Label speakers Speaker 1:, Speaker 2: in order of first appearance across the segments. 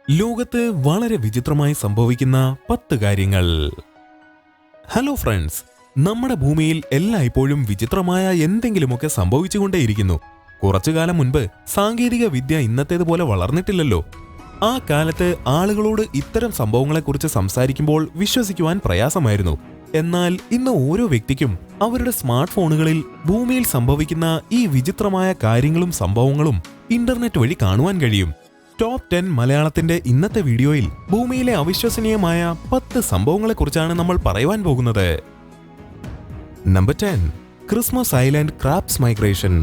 Speaker 1: ലോകത്ത് വളരെ വിചിത്രമായി സംഭവിക്കുന്ന 10 കാര്യങ്ങൾ. ഹലോ ഫ്രണ്ട്സ്, നമ്മുടെ ഭൂമിയിൽ എല്ലായ്പ്പോഴും വിചിത്രമായ എന്തെങ്കിലുമൊക്കെ സംഭവിച്ചുകൊണ്ടേയിരിക്കുന്നു. കുറച്ചുകാലം മുൻപ് സാങ്കേതിക വിദ്യ ഇന്നത്തേതുപോലെ വളർന്നിട്ടില്ലല്ലോ. ആ കാലത്ത് ആളുകളോട് ഇത്തരം സംഭവങ്ങളെക്കുറിച്ച് സംസാരിക്കുമ്പോൾ വിശ്വസിക്കുവാൻ പ്രയാസമായിരുന്നു. എന്നാൽ ഇന്ന് ഓരോ വ്യക്തിക്കും അവരുടെ സ്മാർട്ട് ഫോണുകളിൽ ഭൂമിയിൽ സംഭവിക്കുന്ന ഈ വിചിത്രമായ കാര്യങ്ങളും സംഭവങ്ങളും ഇന്റർനെറ്റ് വഴി കാണുവാൻ കഴിയും. ടോപ്പ് 10 മലയാളത്തിന്റെ ഇന്നത്തെ വീഡിയോയിൽ ഭൂമിയിലെ അവിശ്വസനീയമായ 10 സംഭവങ്ങളെക്കുറിച്ചാണ് നമ്മൾ പറയുവാൻ പോകുന്നത്. Number 10, Christmas Island crabs migration.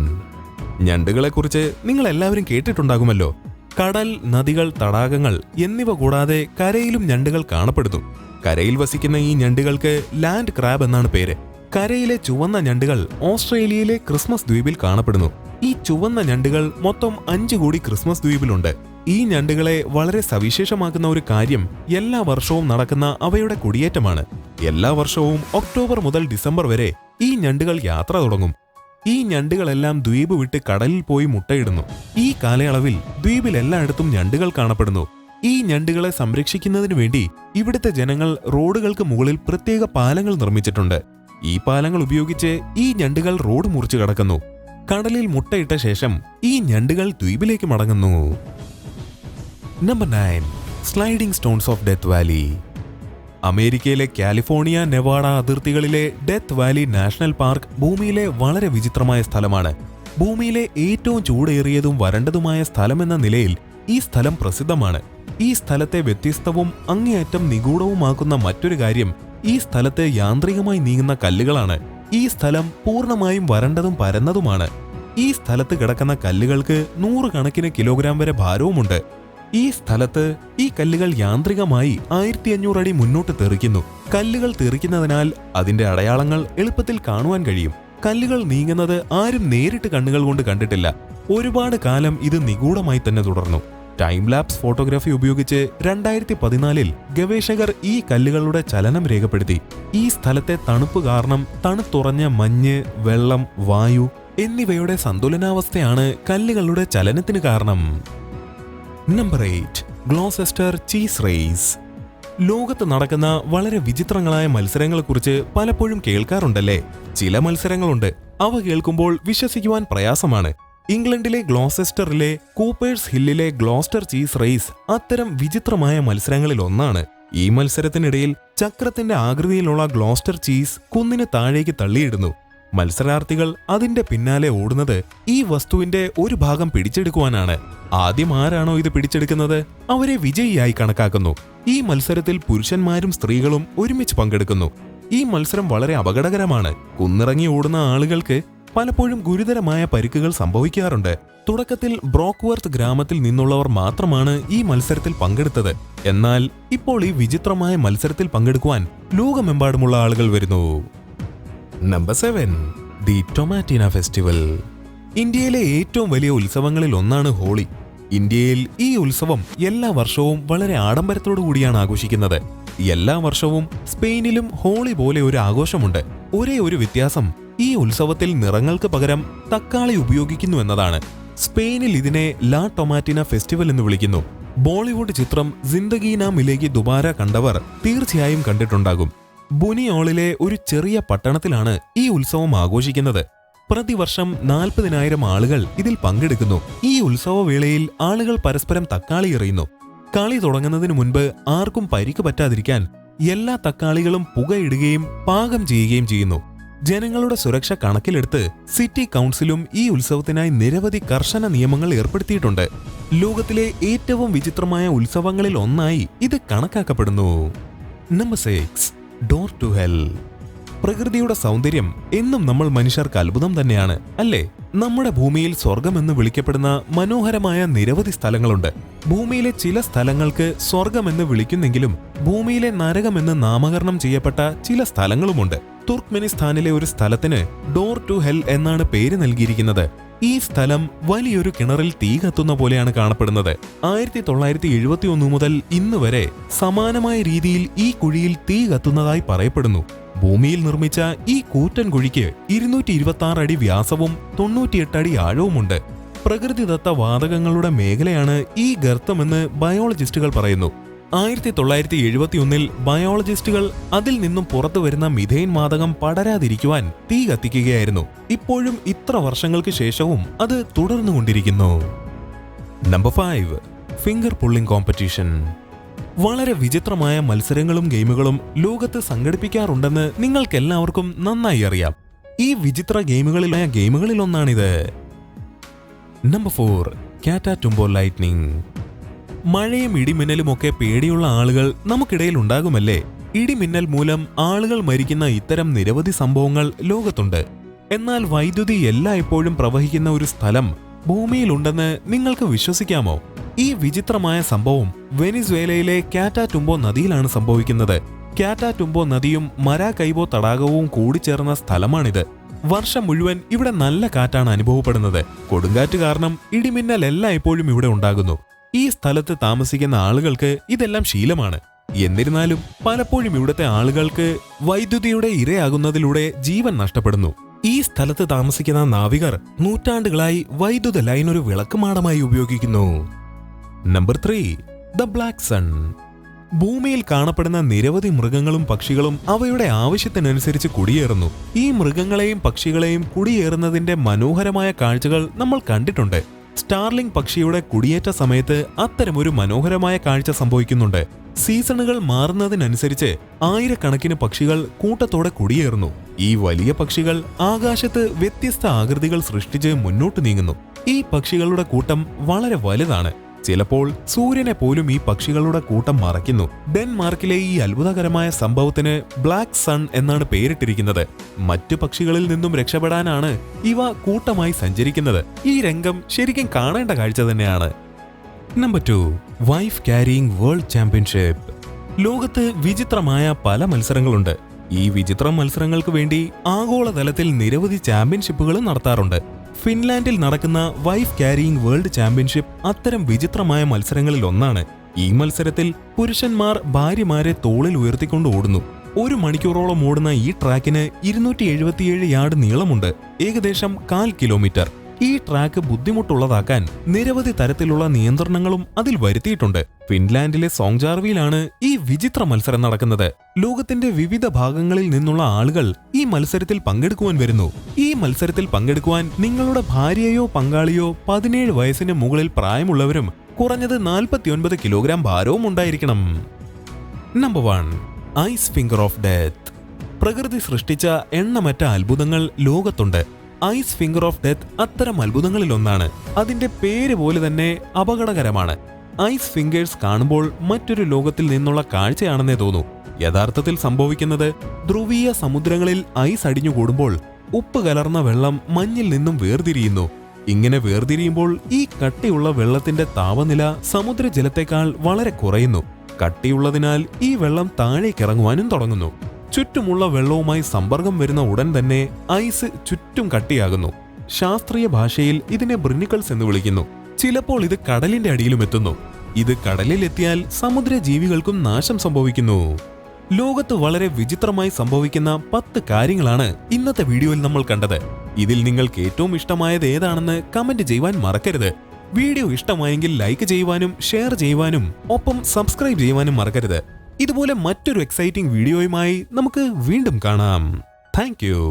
Speaker 1: ഞണ്ടുകളെക്കുറിച്ച് നിങ്ങൾ എല്ലാവരും കേട്ടിട്ടുണ്ടാകുമല്ലോ. കടൽ, നദികൾ, തടാകങ്ങൾ എന്നിവ കൂടാതെ കരയിലും ഞണ്ടുകൾ കാണപ്പെടുന്നു. കരയിൽ വസിക്കുന്ന ഈ ഞണ്ടുകൾക്ക് ലാൻഡ് ക്രാബ് എന്നാണ് പേര്. കരയിലെ ചുവന്ന ഞണ്ടുകൾ ഓസ്ട്രേലിയയിലെ ക്രിസ്മസ് ദ്വീപിൽ കാണപ്പെടുന്നു. ഈ ചുവന്ന ഞണ്ടുകൾ മൊത്തം 5 കൂടി ക്രിസ്മസ് ദ്വീപിലുണ്ട്. ഈ ഞണ്ടുകളെ വളരെ സവിശേഷമാക്കുന്ന ഒരു കാര്യം എല്ലാ വർഷവും നടക്കുന്ന അവയുടെ കുടിയേറ്റമാണ്. എല്ലാ വർഷവും ഒക്ടോബർ മുതൽ ഡിസംബർ വരെ ഈ ഞണ്ടുകൾ യാത്ര തുടങ്ങും. ഈ ഞണ്ടുകളെല്ലാം ദ്വീപ് വിട്ട് കടലിൽ പോയി മുട്ടയിടുന്നു. ഈ കാലയളവിൽ ദ്വീപിൽ എല്ലായിടത്തും ഞണ്ടുകൾ കാണപ്പെടുന്നു. ഈ ഞണ്ടുകളെ സംരക്ഷിക്കുന്നതിനു വേണ്ടി ഇവിടുത്തെ ജനങ്ങൾ റോഡുകൾക്ക് മുകളിൽ പ്രത്യേക പാലങ്ങൾ നിർമ്മിച്ചിട്ടുണ്ട്. ഈ പാലങ്ങൾ ഉപയോഗിച്ച് ഈ ഞണ്ടുകൾ റോഡ് മുറിച്ചു കടക്കുന്നു. കടലിൽ മുട്ടയിട്ട ശേഷം ഈ ഞണ്ടുകൾ ദ്വീപിലേക്ക് മടങ്ങുന്നു. Number 9, sliding stones of Death Valley. അമേരിക്കയിലെ കാലിഫോർണിയ, നെവാഡ അതിർത്തികളിലെ ഡെത്ത് വാലി നാഷണൽ പാർക്ക് ഭൂമിയിലെ വളരെ വിചിത്രമായ സ്ഥലമാണ്. ഭൂമിയിലെ ഏറ്റവും ചൂടേറിയതും വരണ്ടതുമായ സ്ഥലമെന്ന നിലയിൽ ഈ സ്ഥലം പ്രസിദ്ധമാണ്. ഈ സ്ഥലത്തെ വ്യത്യസ്തവും അങ്ങേയറ്റം നിഗൂഢവുമാക്കുന്ന മറ്റൊരു കാര്യം ഈ സ്ഥലത്ത് യാന്ത്രികമായി നീങ്ങുന്ന കല്ലുകളാണ്. ഈ സ്ഥലം പൂർണ്ണമായും വരണ്ടതും പരന്നതുമാണ്. ഈ സ്ഥലത്ത് കിടക്കുന്ന കല്ലുകൾക്ക് 100 കണക്കിന് കിലോഗ്രാം വരെ ഭാരവുമുണ്ട്. ഈ സ്ഥലത്ത് ഈ കല്ലുകൾ യാന്ത്രികമായി 1500 അടി മുന്നോട്ട് തെറിക്കുന്നു. കല്ലുകൾ തെറിക്കുന്നതിനാൽ അതിന്റെ അടയാളങ്ങൾ എളുപ്പത്തിൽ കാണുവാൻ കഴിയും. കല്ലുകൾ നീങ്ങുന്നത് ആരും നേരിട്ട് കണ്ണുകൾ കൊണ്ട് കണ്ടിട്ടില്ല. ഒരുപാട് കാലം ഇത് നിഗൂഢമായി തന്നെ തുടർന്നു. ടൈം ലാപ്സ് ഫോട്ടോഗ്രാഫി ഉപയോഗിച്ച് 2014 ഗവേഷകർ ഈ കല്ലുകളുടെ ചലനം രേഖപ്പെടുത്തി. ഈ സ്ഥലത്തെ തണുപ്പ് കാരണം തണുത്തുറഞ്ഞ മഞ്ഞ്, വെള്ളം, വായു എന്നിവയുടെ സന്തുലനാവസ്ഥയാണ് കല്ലുകളുടെ ചലനത്തിന് കാരണം. Number 8, Gloucester cheese race. ലോകത്ത് നടക്കുന്ന വളരെ വിചിത്രങ്ങളായ മത്സരങ്ങളെക്കുറിച്ച് പലപ്പോഴും കേൾക്കാറുണ്ടല്ലേ. ചില മത്സരങ്ങളുണ്ട്, അവ കേൾക്കുമ്പോൾ വിശ്വസിക്കുവാൻ പ്രയാസമാണ്. ഇംഗ്ലണ്ടിലെ ഗ്ലോസെസ്റ്ററിലെ കൂപ്പേഴ്സ് ഹില്ലിലെ ഗ്ലോസ്റ്റർ ചീസ് റേസ് അത്തരം വിചിത്രമായ മത്സരങ്ങളിൽ ഒന്നാണ്. ഈ മത്സരത്തിനിടയിൽ ചക്രത്തിന്റെ ആകൃതിയിലുള്ള ഗ്ലോസ്റ്റർ ചീസ് കുന്നിന് താഴേക്ക് തള്ളിയിടുന്നു. മത്സരാർത്ഥികൾ അതിന്റെ പിന്നാലെ ഓടുന്നത് ഈ വസ്തുവിന്റെ ഒരു ഭാഗം പിടിച്ചെടുക്കുവാനാണ്. ആദ്യം ആരാണോ ഇത് പിടിച്ചെടുക്കുന്നത് അവരെ വിജയിയായി കണക്കാക്കുന്നു. ഈ മത്സരത്തിൽ പുരുഷന്മാരും സ്ത്രീകളും ഒരുമിച്ച് പങ്കെടുക്കുന്നു. ഈ മത്സരം വളരെ അപകടകരമാണ്. കുന്നിറങ്ങി ഓടുന്ന ആളുകൾക്ക് പലപ്പോഴും ഗുരുതരമായ പരിക്കുകൾ സംഭവിക്കാറുണ്ട്. തുടക്കത്തിൽ ബ്രോക്ക്വർത്ത് ഗ്രാമത്തിൽ നിന്നുള്ളവർ മാത്രമാണ് ഈ മത്സരത്തിൽ പങ്കെടുത്തത്. എന്നാൽ ഇപ്പോൾ ഈ വിചിത്രമായ മത്സരത്തിൽ പങ്കെടുക്കുവാൻ ലോകമെമ്പാടുമുള്ള ആളുകൾ വരുന്നു. Number 7, the Tomatina festival. ഇന്ത്യയിലെ ഏറ്റവും വലിയ ഉത്സവങ്ങളിൽ ഒന്നാണ് ഹോളി. ഇന്ത്യയിൽ ഈ ഉത്സവം എല്ലാ വർഷവും വളരെ ആഡംബരത്തോടു കൂടിയാണ് ആഘോഷിക്കുന്നത്. എല്ലാ വർഷവും സ്പെയിനിലും ഹോളി പോലെ ഒരു ആഘോഷമുണ്ട്. ഒരേ ഒരു വ്യത്യാസം, ഈ ഉത്സവത്തിൽ നിറങ്ങൾക്ക് പകരം തക്കാളി ഉപയോഗിക്കുന്നു എന്നതാണ്. സ്പെയിനിൽ ഇതിനെ ലാ ടൊമാറ്റിന ഫെസ്റ്റിവൽ എന്ന് വിളിക്കുന്നു. ബോളിവുഡ് ചിത്രം ജിന്ദഗി നാ മിലേഗി ദുബാര കണ്ടവർ തീർച്ചയായും കണ്ടിട്ടുണ്ടാകും. ബുനിയോളിലെ ഒരു ചെറിയ പട്ടണത്തിലാണ് ഈ ഉത്സവം ആഘോഷിക്കുന്നത്. പ്രതിവർഷം 40,000 ആളുകൾ ഇതിൽ പങ്കെടുക്കുന്നു. ഈ ഉത്സവവേളയിൽ ആളുകൾ പരസ്പരം തക്കാളി എറിയുന്നു. കളി തുടങ്ങുന്നതിന് മുൻപ് ആർക്കും പരിക്ക് പറ്റാതിരിക്കാൻ എല്ലാ തക്കാളികളും പുകയിടുകയും പാകം ചെയ്യുകയും ചെയ്യുന്നു. ജനങ്ങളുടെ സുരക്ഷ കണക്കിലെടുത്ത് സിറ്റി കൗൺസിലും ഈ ഉത്സവത്തിനായി നിരവധി കർശന നിയമങ്ങൾ ഏർപ്പെടുത്തിയിട്ടുണ്ട്. ലോകത്തിലെ ഏറ്റവും വിചിത്രമായ ഉത്സവങ്ങളിൽ ഒന്നായി ഇത് കണക്കാക്കപ്പെടുന്നു. Number 6, door to hell. പ്രകൃതിയുടെ സൗന്ദര്യം എന്നും നമ്മൾ മനുഷ്യർക്ക് അത്ഭുതം തന്നെയാണ്, അല്ലേ? നമ്മുടെ ഭൂമിയിൽ സ്വർഗമെന്ന് വിളിക്കപ്പെടുന്ന മനോഹരമായ നിരവധി സ്ഥലങ്ങളുണ്ട്. ഭൂമിയിലെ ചില സ്ഥലങ്ങൾക്ക് സ്വർഗമെന്ന് വിളിക്കുന്നെങ്കിലും ഭൂമിയിലെ നരകമെന്ന് നാമകരണം ചെയ്യപ്പെട്ട ചില സ്ഥലങ്ങളുമുണ്ട്. തുർക്ക്മെനിസ്ഥാനിലെ ഒരു സ്ഥലത്തിന് ഡോർ ടു ഹെൽ എന്നാണ് പേര് നൽകിയിരിക്കുന്നത്. ഈ സ്ഥലം വലിയൊരു കിണറിൽ തീ കത്തുന്ന പോലെയാണ് കാണപ്പെടുന്നത്. 1971 മുതൽ ഇന്ന് വരെ സമാനമായ രീതിയിൽ ഈ കുഴിയിൽ തീ കത്തുന്നതായി പറയപ്പെടുന്നു. ഭൂമിയിൽ നിർമ്മിച്ച ഈ കൂറ്റൻ കുഴിക്ക് 226 അടി വ്യാസവും 98 അടി ആഴവുമുണ്ട്. പ്രകൃതിദത്ത വാതകങ്ങളുടെ മേഖലയാണ് ഈ ഗർത്തമെന്ന് ബയോളജിസ്റ്റുകൾ പറയുന്നു. 1971 ബയോളജിസ്റ്റുകൾ അതിൽ നിന്നും പുറത്തു വരുന്ന മിഥേൻ വാതകം പടരാതിരിക്കുവാൻ തീ കത്തിക്കുകയായിരുന്നു. ഇപ്പോഴും ഇത്ര വർഷങ്ങൾക്ക് ശേഷവും അത് തുടർന്നുകൊണ്ടിരിക്കുന്നു. Number 5, finger pulling competition. വളരെ വിചിത്രമായ മത്സരങ്ങളും ഗെയിമുകളും ലോകത്ത് സംഘടിപ്പിക്കാറുണ്ടെന്ന് നിങ്ങൾക്കെല്ലാവർക്കും നന്നായി അറിയാം. ഈ വിചിത്ര ഗെയിമുകളിലൊന്നാണിത്. Number 4, കാറ്റാറ്റുംബോ lightning. മഴയും ഇടിമിന്നലുമൊക്കെ പേടിയുള്ള ആളുകൾ നമുക്കിടയിൽ ഉണ്ടാകുമല്ലേ? ഇടിമിന്നൽ മൂലം ആളുകൾ മരിക്കുന്ന ഇത്തരം നിരവധി സംഭവങ്ങൾ ലോകത്തുണ്ട്. എന്നാൽ വൈദ്യുതി എല്ലായ്പ്പോഴും പ്രവഹിക്കുന്ന ഒരു സ്ഥലം ഭൂമിയിലുണ്ടെന്ന് നിങ്ങൾക്ക് വിശ്വസിക്കാമോ? ഈ വിചിത്രമായ സംഭവം വെനിസ്വേലയിലെ കാറ്റാറ്റുംബോ നദിയിലാണ് സംഭവിക്കുന്നത്. കാറ്റാറ്റുംബോ നദിയും മരാകൈബോ തടാകവും കൂടിച്ചേർന്ന സ്ഥലമാണിത്. വർഷം മുഴുവൻ ഇവിടെ നല്ല കാറ്റാണ് അനുഭവപ്പെടുന്നത്. കൊടുങ്കാറ്റ് കാരണം ഇടിമിന്നൽ എല്ലായ്പ്പോഴും ഇവിടെ ഉണ്ടാകുന്നു. ഈ സ്ഥലത്ത് താമസിക്കുന്ന ആളുകൾക്ക് ഇതെല്ലാം ശീലമാണ്. എന്നിരുന്നാലും പലപ്പോഴും ഇവിടുത്തെ ആളുകൾക്ക് വൈദ്യുതിയുടെ ഇരയാകുന്നതിലൂടെ ജീവൻ നഷ്ടപ്പെടുന്നു. ഈ സ്ഥലത്ത് താമസിക്കുന്ന നാവികർ നൂറ്റാണ്ടുകളായി വൈദ്യുത ലൈൻ ഒരു വിളക്കുമാടമായി ഉപയോഗിക്കുന്നു. Number 3, the black sun. ഭൂമിയിൽ കാണപ്പെടുന്ന നിരവധി മൃഗങ്ങളും പക്ഷികളും അവയുടെ ആവശ്യത്തിനനുസരിച്ച് കുടിയേറുന്നു. ഈ മൃഗങ്ങളെയും പക്ഷികളെയും കുടിയേറുന്നതിന്റെ മനോഹരമായ കാഴ്ചകൾ നമ്മൾ കണ്ടിട്ടുണ്ട്. സ്റ്റാർലിംഗ് പക്ഷിയുടെ കുടിയേറ്റ സമയത്ത് അത്തരമൊരു മനോഹരമായ കാഴ്ച സംഭവിക്കുന്നുണ്ട്. സീസണുകൾ മാറുന്നതിനനുസരിച്ച് ആയിരക്കണക്കിന് പക്ഷികൾ കൂട്ടത്തോടെ കുടിയേറുന്നു. ഈ വലിയ പക്ഷികൾ ആകാശത്ത് വ്യത്യസ്ത ആകൃതികൾ സൃഷ്ടിച്ച് മുന്നോട്ട് നീങ്ങുന്നു. ഈ പക്ഷികളുടെ കൂട്ടം വളരെ വലുതാണ്. ചിലപ്പോൾ സൂര്യനെ പോലും ഈ പക്ഷികളുടെ കൂട്ടം മറയ്ക്കുന്നു. ഡെൻമാർക്കിലെ ഈ അത്ഭുതകരമായ സംഭവത്തിന് ബ്ലാക്ക് സൺ എന്നാണ് പേരിട്ടിരിക്കുന്നത്. മറ്റു പക്ഷികളിൽ നിന്നും രക്ഷപ്പെടാനാണ് ഇവ കൂട്ടമായി സഞ്ചരിക്കുന്നത്. ഈ രംഗം ശരിക്കും കാണേണ്ട കാഴ്ച തന്നെയാണ്. Number 2, wife carrying world championship. ലോകത്ത് വിചിത്രമായ പല മത്സരങ്ങളുണ്ട്. ഈ വിചിത്ര മത്സരങ്ങൾക്ക് വേണ്ടി ആഗോളതലത്തിൽ നിരവധി ചാമ്പ്യൻഷിപ്പുകളും നടത്താറുണ്ട്. ഫിൻലാൻഡിൽ നടക്കുന്ന വൈഫ് ക്യാരിയിങ് വേൾഡ് ചാമ്പ്യൻഷിപ്പ് അത്തരം വിചിത്രമായ മത്സരങ്ങളിൽ ഒന്നാണ്. ഈ മത്സരത്തിൽ പുരുഷന്മാർ ഭാര്യമാരെ തോളിൽ ഉയർത്തിക്കൊണ്ട് ഓടുന്നു. 1 മണിക്കൂറോളം ഓടുന്ന ഈ ട്രാക്കിന് 277 യാർഡ് നീളമുണ്ട്, ഏകദേശം 1/4 കിലോമീറ്റർ. ഈ ട്രാക്ക് ബുദ്ധിമുട്ടുള്ളതാക്കാൻ നിരവധി തരത്തിലുള്ള നിയന്ത്രണങ്ങളും അതിൽ വരുത്തിയിട്ടുണ്ട്. ഫിൻലാൻഡിലെ സോങ്ജാർവിയിലാണ് ഈ വിചിത്ര മത്സരം നടക്കുന്നത്. ലോകത്തിന്റെ വിവിധ ഭാഗങ്ങളിൽ നിന്നുള്ള ആളുകൾ ഈ മത്സരത്തിൽ പങ്കെടുക്കുവാൻ വരുന്നു. ഈ മത്സരത്തിൽ പങ്കെടുക്കുവാൻ നിങ്ങളുടെ ഭാര്യയോ പങ്കാളിയോ 17 വയസ്സിന് മുകളിൽ പ്രായമുള്ളവരും കുറഞ്ഞത് 49 കിലോഗ്രാം ഭാരവും ഉണ്ടായിരിക്കണം. Number 1, ice finger of death. പ്രകൃതി സൃഷ്ടിച്ച എണ്ണമറ്റ അത്ഭുതങ്ങൾ ലോകത്തുണ്ട്. ഐസ് ഫിംഗർ ഓഫ് ഡെത്ത് അത്തരം അത്ഭുതങ്ങളിലൊന്നാണ്. അതിന്റെ പേര് പോലെ തന്നെ അപകടകരമാണ്. ഐസ് ഫിംഗേഴ്സ് കാണുമ്പോൾ മറ്റൊരു ലോകത്തിൽ നിന്നുള്ള കാഴ്ചയാണെന്നേ തോന്നൂ. യഥാർത്ഥത്തിൽ സംഭവിക്കുന്നത് ധ്രുവീയ സമുദ്രങ്ങളിൽ ഐസ് അടിഞ്ഞുകൂടുമ്പോൾ ഉപ്പ് കലർന്ന വെള്ളം മഞ്ഞിൽ നിന്നും വേർതിരിയുന്നു. ഇങ്ങനെ വേർതിരിയുമ്പോൾ ഈ കട്ടിയുള്ള വെള്ളത്തിന്റെ താപനില സമുദ്രജലത്തേക്കാൾ വളരെ കുറയുന്നു. കട്ടിയുള്ളതിനാൽ ഈ വെള്ളം താഴേക്കിറങ്ങുവാനും തുടങ്ങുന്നു. ചുറ്റുമുള്ള വെള്ളവുമായി സമ്പർക്കം വരുന്ന ഉടൻ തന്നെ ഐസ് ചുറ്റും കട്ടിയാകുന്നു. ശാസ്ത്രീയ ഭാഷയിൽ ഇതിനെ ബ്രിനിക്കിൾസ് എന്ന് വിളിക്കുന്നു. ചിലപ്പോൾ ഇത് കടലിന്റെ അടിയിലും എത്തുന്നു. ഇത് കടലിലെത്തിയാൽ സമുദ്രജീവികൾക്കും നാശം സംഭവിക്കുന്നു. ലോകത്ത് വളരെ വിചിത്രമായി സംഭവിക്കുന്ന 10 കാര്യങ്ങളാണ് ഇന്നത്തെ വീഡിയോയിൽ നമ്മൾ കണ്ടത്. ഇതിൽ നിങ്ങൾക്ക് ഏറ്റവും ഇഷ്ടമായത് ഏതാണെന്ന് കമന്റ് ചെയ്യുവാൻ മറക്കരുത്. വീഡിയോ ഇഷ്ടമായെങ്കിൽ ലൈക്ക് ചെയ്യുവാനും ഷെയർ ചെയ്യുവാനും ഒപ്പം സബ്സ്ക്രൈബ് ചെയ്യുവാനും മറക്കരുത്. ഇതുപോലെ മറ്റൊരു എക്സൈറ്റിംഗ് വീഡിയോയുമായി നമുക്ക് വീണ്ടും കാണാം. Thank you.